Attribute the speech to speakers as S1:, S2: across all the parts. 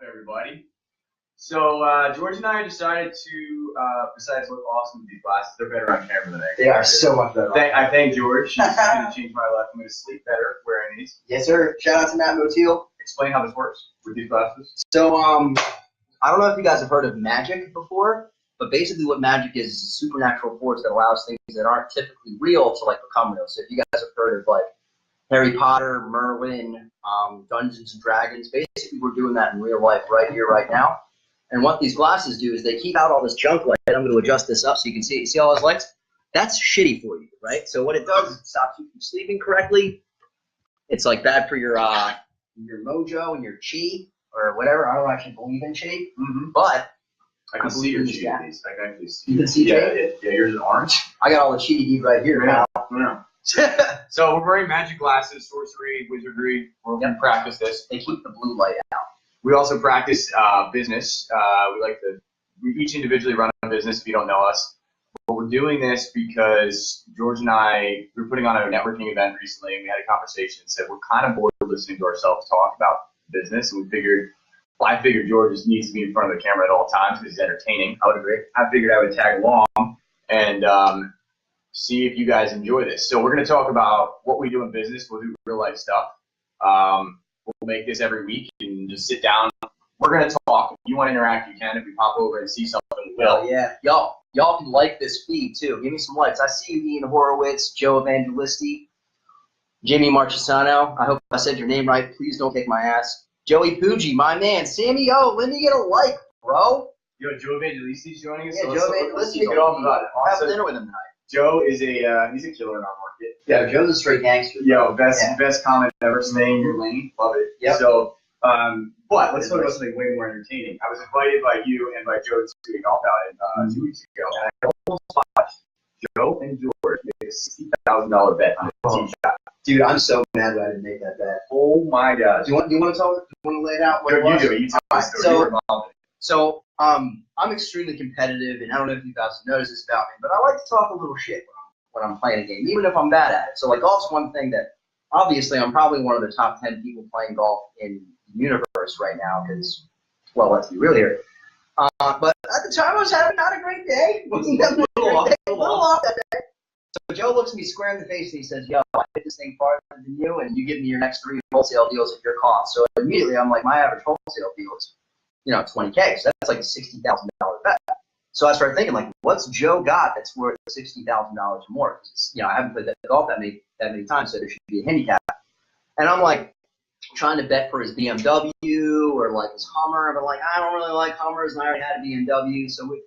S1: everybody. So George and I decided to, besides look awesome with these glasses, they're better on camera than I.
S2: They are so much better.
S1: I thank George. She's going to change my life. I'm going to sleep better wearing these.
S2: Yes, sir. Shout out to Matt Motil.
S1: Explain how this works with these glasses.
S2: So, I don't know if you guys have heard of magic before, but basically what magic is a supernatural force that allows things that aren't typically real to become real. So if you guys have heard of Harry Potter, Merlin, Dungeons and Dragons, basically we're doing that in real life right here, right now. And what these glasses do is they keep out all this junk light. I'm going to adjust this up so you can see. See all those lights? That's shitty for you, right? So what it does is it stops you from sleeping correctly. It's bad for your mojo and your chi or whatever. I don't actually believe in chi, but
S1: I can see your chi. I can actually see.
S2: You can see chi?
S1: Yeah, yours is orange.
S2: I got all the chi you need right here now.
S1: Yeah. So we're wearing magic glasses, sorcery, wizardry. We're going to practice this.
S2: They keep the blue light out.
S1: We also practice business. We each individually run a business if you don't know us. But we're doing this because George and I, we were putting on a networking event recently, and we had a conversation and said we're kind of bored of listening to ourselves talk about business. And I figured George just needs to be in front of the camera at all times because he's entertaining. I would agree. I figured I would tag along and see if you guys enjoy this. So we're going to talk about what we do in business. We'll do real life stuff. We'll make this every week and just sit down. We're going to talk. If you want to interact, you can. If we pop over and see something, we will.
S2: Yeah. Y'all can like this feed, too. Give me some likes. I see you, Ian Horowitz, Joe Evangelisti, Jimmy Marchesano. I hope I said your name right. Please don't kick my ass. Joey Pooji, my man. Sammy O, let me get a like, bro.
S1: Yo, Joe Evangelisti's joining us.
S2: Yeah, Joe Evangelisti.
S1: Get off about it.
S2: I'll have dinner with him tonight.
S1: Joe is he's a killer in our market.
S2: Yeah, Joe's a straight gangster.
S1: Yo, best comment ever. Stay in your lane. Love it.
S2: Yep.
S1: So, but let's talk about something way more entertaining. I was invited by you and by Joe to a golf outing 2 weeks ago, and I almost watched Joe and George make a $60,000 bet on a tee shot.
S2: Dude, I'm so mad that I didn't make that bet.
S1: Oh my God.
S2: Do you want to talk? Do you want to lay it out?
S1: You do it. You tell me.
S2: So, I'm extremely competitive, and I don't know if you guys have noticed this about me, but I like to talk a little shit when I'm playing a game, even if I'm bad at it. So, golf's one thing that, obviously, I'm probably one of the top 10 people playing golf in the universe right now, because, well, let's be real here. But at the time, I was having not a great day. A little off that day. So Joe looks at me square in the face, and he says, yo, I hit this thing farther than you, and you give me your next 3 wholesale deals at your cost. So immediately, I'm like, my average wholesale deal is $20K. So that's like a $60,000 bet. So I started thinking, what's Joe got that's worth $60,000 or more? Because I haven't played that golf that many times, so there should be a handicap. And I'm trying to bet for his BMW or his Hummer, but I don't really like Hummers, and I already had a BMW. So we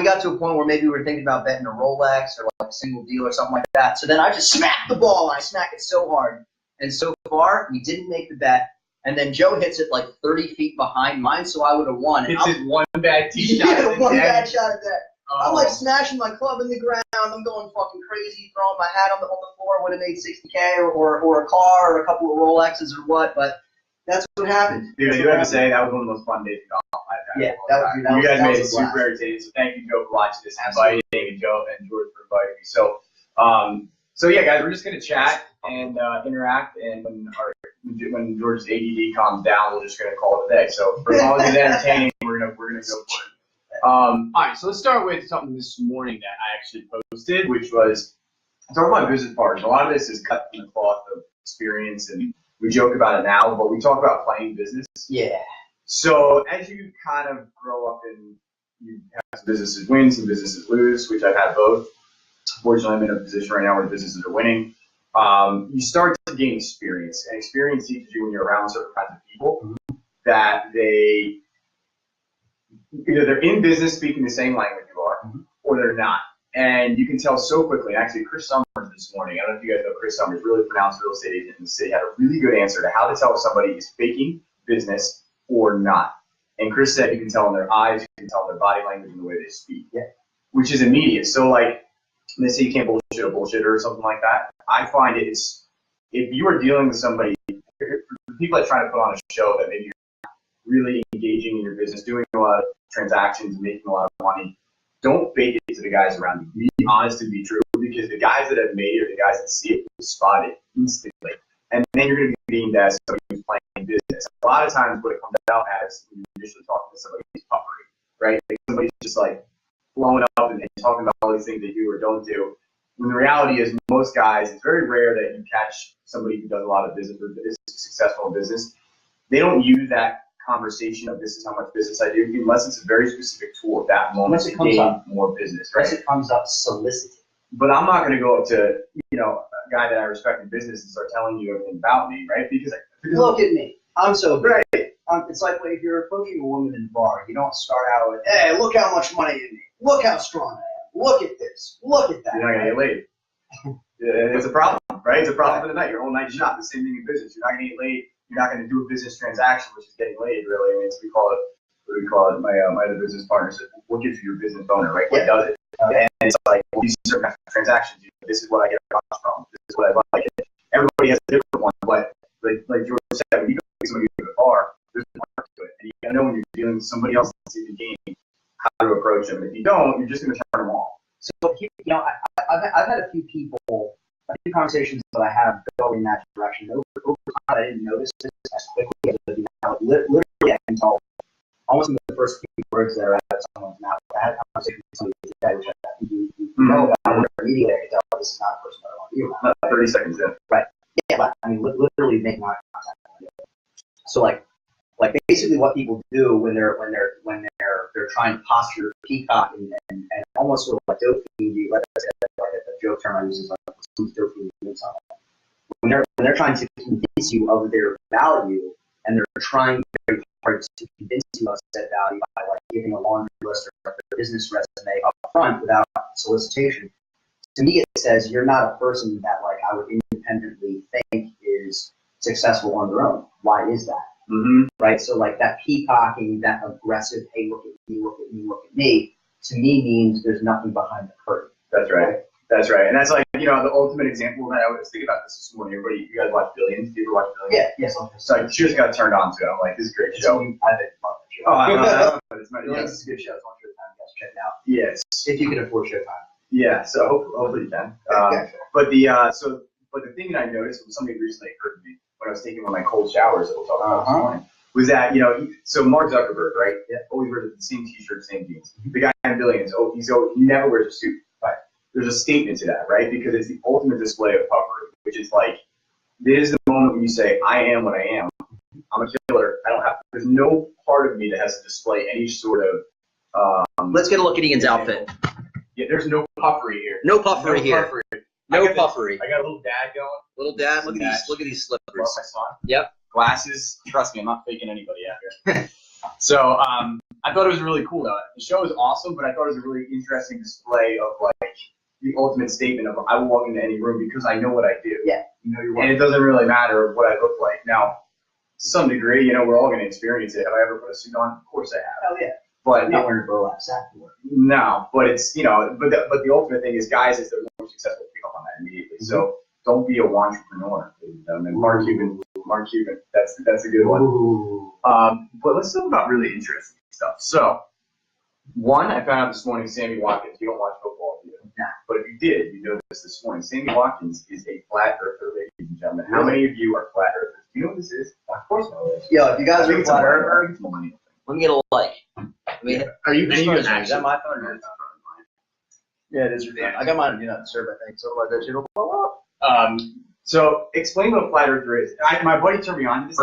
S2: got to a point where maybe we were thinking about betting a Rolex or a single deal or something like that. So then I just smacked the ball, and I smacked it so hard. And so far, we didn't make the bet. And then Joe hits it 30 feet behind mine, so I would have won.
S1: It's his one bad tee shot.
S2: Yeah, one bad shot at that. I'm smashing my club in the ground. I'm going fucking crazy, throwing my hat on the floor. Would have made $60K or a car or a couple of Rolexes or what, but that's what happened.
S1: Dude, I do have to say, that was one of the most fun days of golf I've had.
S2: Yeah,
S1: you guys made it super entertaining, so thank you, Joe, for watching this, inviting, and Joe and George for inviting me. So yeah, guys, we're just going to chat and interact, and when George's ADD calms down, we're just going to call it a day. So for as long as it's entertaining, we're gonna go for it. All right, so let's start with something this morning that I actually posted, which was talking about business partners. A lot of this is cut from the cloth of experience, and we joke about it now, but we talk about playing business.
S2: Yeah.
S1: So as you kind of grow up and you have some businesses win, some businesses lose, which I've had both. Fortunately, I'm in a position right now where the businesses are winning. You start to gain experience, and experience teaches you when you're around certain kinds of people that either they're in business speaking the same language you are, or they're not. And you can tell so quickly. Actually, Chris Summers this morning, I don't know if you guys know Chris Summers, really pronounced real estate agent in the city, had a really good answer to how to tell if somebody is faking business or not. And Chris said you can tell in their eyes, you can tell in their body language and the way they speak, which is immediate. So they say you can't bullshit a bullshitter or something like that. I find it's, if you are dealing with somebody, people that try to put on a show that maybe you're not really engaging in your business, doing a lot of transactions, making a lot of money, don't fake it to the guys around you. Be honest and be true, because the guys that have made it or the guys that see it will spot it instantly. And then you're going to be deemed as somebody who's playing business. A lot of times what it comes out as when you initially talk to somebody is puffery, right? Like somebody's just like blowing up and talking about all these things they do or don't do. When the reality is most guys, it's very rare that you catch somebody who does a lot of business or is successful in business. They don't use that conversation of this is how much business I do unless it's a very specific tool at that moment to gain more business, right?
S2: Unless it comes up solicited.
S1: But I'm not going to go up to, a guy that I respect in business and start telling you everything about me, right? Because
S2: look at me. I'm so good.
S1: Right.
S2: It's like if you're approaching a woman in the bar, you don't start out with, hey, look how much money you make. Look how strong I am. Look at this. Look at that.
S1: You're not going to get laid. It's a problem, right? It's a problem for the night. Your whole night's shot. The same thing in business. You're not going to get laid. You're not going to do a business transaction, which is getting laid, really. I mean, we call it. My other business partner said, what gives you your business owner, right? What does it? And it's like, well, these certain kinds of transactions. This is what I get across from. This is what I like. Everybody has a different one, but like George said, when you go to somebody to the bar, there's more to it. And you gotta know when you're dealing with somebody else that's in the game how to approach them. If you don't, you're just going to turn them off.
S2: So, I've had a few conversations that I have go in that direction. Over time, I didn't notice this as quickly as now. Literally, I can tell almost in the first few words that are out of someone's mouth. I had a conversation with somebody today, which I think you know about. Immediately, I could tell this is not a person that I want to be around.
S1: 30 seconds in.
S2: Right. Yeah, but I mean, literally making eye contact. So, like basically, what people do when they're trying to posture peacock and almost sort of like dope feed you, like a joke term I use is like some dope feed you something. When they're trying to convince you of their value and they're trying very hard to convince you of that value by like giving a laundry list or their business resume up front without solicitation. To me, it says you're not a person that like I would independently think is successful on their own. Why is that?
S1: Mm-hmm.
S2: Right? So like that peacocking, that aggressive, hey, look at me, look at me, look at me, to me means there's nothing behind the curtain.
S1: That's right. That's right. And that's like, the ultimate example that I was thinking about this morning. Everybody, you guys watch Billions? Do you ever watch Billions?
S2: Yeah, yes.
S1: So I just got turned on to it. I'm like, this is a great show.
S2: I bet you love that show.
S1: Oh, I know. It's
S2: Billions is a good show. It's on Showtime. You guys check it out.
S1: Yes.
S2: If you can afford Showtime.
S1: Yeah, so hopefully you can. But the thing that I noticed when somebody recently occurred to me when I was taking one of my cold showers that we'll talk about this morning was that, so Mark Zuckerberg, right? Yeah. Always wears the same t-shirt, same jeans. The guy in Billions, he never wears a suit. But there's a statement to that, right? Because it's the ultimate display of puffery, which is like, this is the moment when you say, I am what I am. I'm a killer. There's no part of me that has to display any sort of.
S2: Let's get a look at Ian's outfit.
S1: Yeah, there's no puffery here.
S2: No puffery here. No puffery.
S1: I got a little dad going.
S2: Little dad, look at these slippers.
S1: Love my son.
S2: Yep.
S1: Glasses. Trust me, I'm not faking anybody out here. So I thought it was really cool though. The show is awesome, but I thought it was a really interesting display of like the ultimate statement of I will walk into any room because I know what I do.
S2: Yeah. You know your work.
S1: And it doesn't really matter what I look like. Now, to some degree, we're all going to experience it. Have I ever put a suit on? Of course I have.
S2: Oh yeah.
S1: But
S2: I'm not wearing a burlap sack for work.
S1: No, but it's but the ultimate thing is guys, if they're more successful, pick up on that immediately. Mm-hmm. So don't be a entrepreneur. And Mark Cuban, that's a good one. But let's talk about really interesting stuff. So one, I found out this morning, Sammy Watkins. You don't watch football, do you?
S2: Nah.
S1: But if you did, you know this morning. Sammy Watkins is a flat earther, ladies and gentlemen. How many of you are flat earthers? Do you know what this is? Of course, I know this.
S2: Yo, if you guys are flat earthers, let me get a like.
S1: Are you
S2: actually?
S1: Is that my phone or is that mine? Yeah, it is your phone.
S2: I got mine. Do not disturb, I think. So otherwise that shit will blow up.
S1: So explain what a flat earther is. My buddy turned me on to this.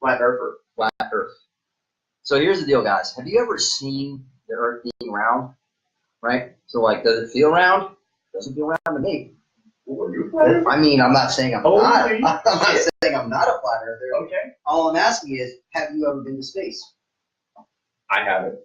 S1: Flat earther.
S2: Flat Earth. So here's the deal, guys. Have you ever seen the Earth being round? Right. So like, does it feel round? Doesn't feel round to me. I mean, I'm not saying I'm not. I'm not saying I'm not a flat earther.
S1: Okay.
S2: All I'm asking is, have you ever been to space?
S1: I haven't.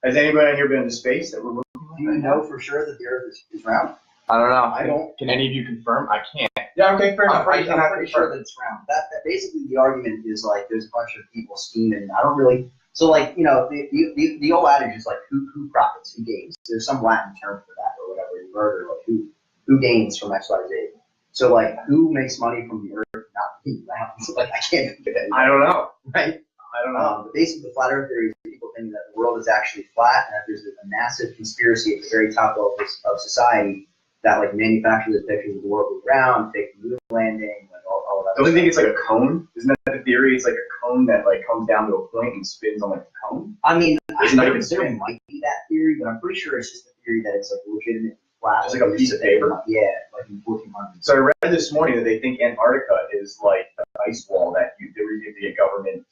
S1: Has anybody here been to space that we're looking at?
S2: Do you know for sure that the Earth is round?
S1: I don't know.
S2: I don't.
S1: Can any of you confirm? I can't. Yeah, okay, fair enough.
S2: I'm pretty sure that it's round. That basically the argument is like there's a bunch of people scheming. I don't really. So like the old adage is like who profits, who gains. There's some Latin term for that or whatever. You heard or like who gains from X, Y, Z. So like who makes money from the Earth? Not me. So like I can't think of it.
S1: I don't know.
S2: Right.
S1: I don't know.
S2: But basically, the flat Earth theory is people thinking that the world is actually flat and that there's a massive conspiracy at the very top of society that like manufactures the pictures of the world was round, fake moon landing, like all of that.
S1: Don't you think it's like a cone? Isn't that the theory? theory it's like a cone that like comes down to a point and spins on like a cone?
S2: I mean,
S1: It's not even
S2: there
S1: spin.
S2: might be that theory, but I'm pretty sure it's just a theory that it's like legitimate flat.
S1: Just like a piece of paper?
S2: Yeah, like in 1400s.
S1: So I read this morning that they think Antarctica is like an ice wall that they were using to get government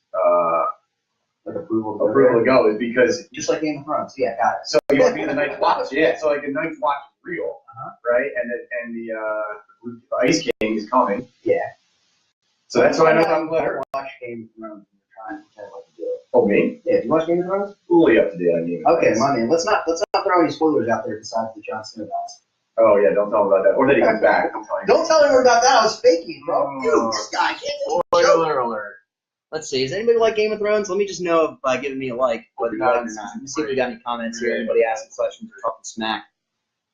S2: Like approval
S1: approval to go is because
S2: just like Game of Thrones. Yeah, got it.
S1: so you want to be the Night's Watch, yeah. So like the Night's Watch is real, right? And the Ice King is coming.
S2: Yeah.
S1: So that's why I know I'm clever.
S2: Watch Game of Thrones. Trying to pretend like you do it.
S1: Oh, me?
S2: Yeah, do you watch Game of Thrones?
S1: Fully up to date on Game of
S2: Okay,
S1: Thrones.
S2: my man. Let's not throw any spoilers out there besides the Jon Snow guys.
S1: Oh yeah, don't tell him about that. Or that he comes back. I'm telling you.
S2: Don't tell anyone about that. I was faking, bro.
S1: Oh.
S2: This guy can't do it.
S3: Spoiler alert. Let's see. Does anybody like Game of Thrones? Let me just know by giving me a like whether you like it or not. Let me see if we got any comments here. Anybody asking questions or talking smack?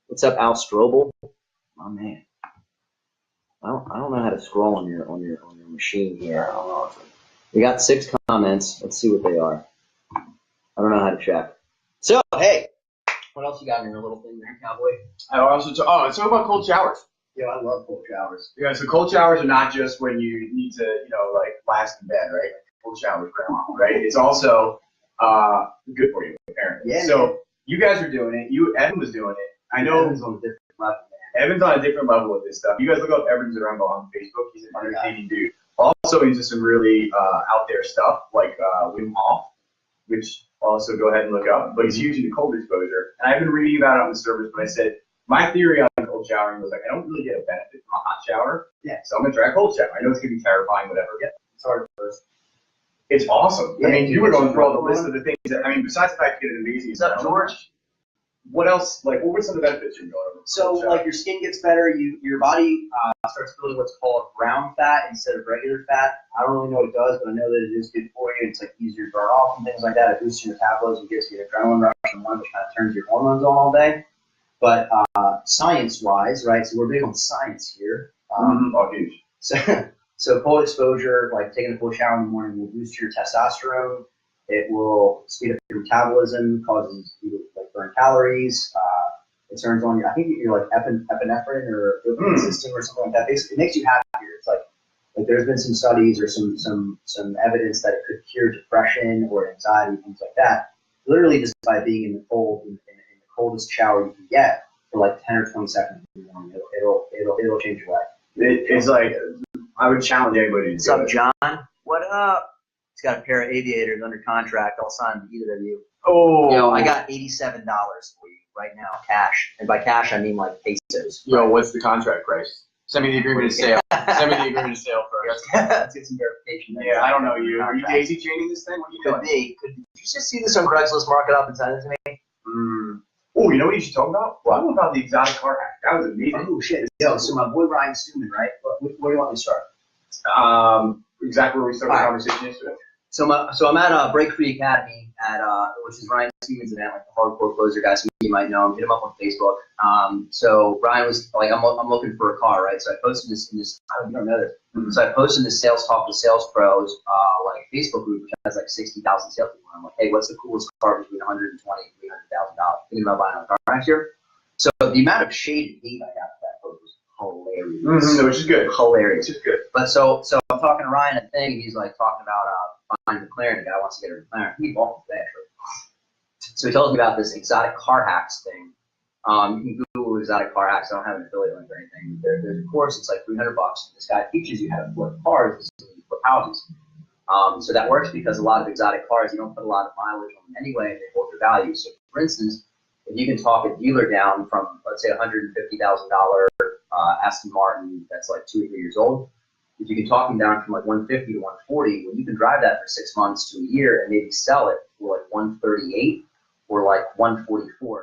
S3: What's up, Al Strobel? Oh man. I don't know how to scroll on your machine here. I don't know. We got 6 comments. Let's see what they are. I don't know how to check. So hey, what else you got in your little thing there, cowboy?
S1: I also let's talk about cold showers.
S2: Yo, I love cold showers.
S1: Yeah, so cold showers are not just when you need to, like last in bed, right? Cold showers, grandma, right? It's also good for you, apparently.
S2: Yeah.
S1: So you guys were doing it. Evan was doing it. I know
S2: Evan's on a different level, man.
S1: Evan's on a different level with this stuff. You guys look up Evan Zarengo on Facebook. He's an entertaining dude. Also into some really out there stuff like Wim Hof, which I'll also go ahead and look up. But he's huge into cold exposure. And I've been reading about it on the servers, but I said, my theory on cold showering was like, I don't really get a benefit from a hot shower.
S2: Yeah.
S1: So I'm going to try a cold shower. I know it's going to be terrifying, whatever.
S2: Yeah. It's hard at first.
S1: It's awesome.
S2: Yeah,
S1: I mean, you were going through all the list of the things that, besides the fact you get an amazing.
S2: What's up, George?
S1: What else, what were some of the benefits you're going over?
S2: So, like, your skin gets better. Your body starts building what's called brown fat instead of regular fat. I don't really know what it does, but I know that it is good for you. It's like easier to burn off and things like that. It boosts your metabolism, gives you an adrenaline rush, and one which kind of turns your hormones on all day. But science-wise, right? So we're big on science here.
S1: Huge.
S2: So cold exposure, like taking a cold shower in the morning, will boost your testosterone. It will speed up your metabolism, causes you to like burn calories. It turns on your, I think you're like epinephrine or dopamine system or something like that. Basically, it makes you happier. It's like there's been some studies or some evidence that it could cure depression or anxiety, things like that. Literally just by being in the cold, in the coldest shower you can get for like 10 or 20 seconds in the morning, it'll change your life.
S1: It's like, I would challenge anybody to
S3: What's
S1: do
S3: up,
S1: it.
S3: John? What up? He's got a pair of aviators under contract. I'll sign them to either of you.
S1: Oh.
S3: Yo, I got $87 for you right now, cash. And by cash, I mean like pesos.
S4: Yo, what's the contract price? Send me the agreement of sale. Send me the agreement of sale first.
S2: Let's get some verification.
S1: Yeah, I don't know you. Are you daisy chaining this thing? What are you
S3: Could
S1: doing?
S3: be. Did you just see this on Craigslist Mark it up and send it to me?
S1: Oh, you know what you should talk about? What about the exotic car hack? That was amazing.
S2: Oh shit! Yo, so my boy Ryan Stewman, right? Where do you want me to start?
S1: Exactly where we started the
S2: All right.
S1: conversation yesterday.
S2: So I'm at Break Free Academy which is Ryan Stewman's event, like the hardcore closer guy. Some of you might know him. Hit him up on Facebook. So Ryan was like, I'm looking for a car, right? So I posted this in this. I don't know this. So I posted this sales talk with sales pros like Facebook group, which has like 60,000 salespeople. I'm like, hey, what's the coolest car between $120,000 and $300,000? Thinking about buying a car next year. So the amount of shade and hate I got for that post was hilarious.
S1: Which is good.
S2: Hilarious.
S1: Which is good.
S2: But so I'm talking to Ryan at the thing, and he's like talking about buying a McLaren. The guy wants to get a McLaren. He bought it actually. So he tells me about this exotic car hacks thing. You can Google exotic car hacks. I don't have an affiliate link or anything. There's a course. It's like $300. This guy teaches you how to flip cars, flip houses. So that works because a lot of exotic cars, you don't put a lot of mileage on them anyway, and they hold their value. So for instance, if you can talk a dealer down from, let's say, $150,000 Aston Martin that's like 2 or 3 years old, if you can talk them down from like 150 to 140, well, you can drive that for 6 months to a year and maybe sell it for like 138 or like 144.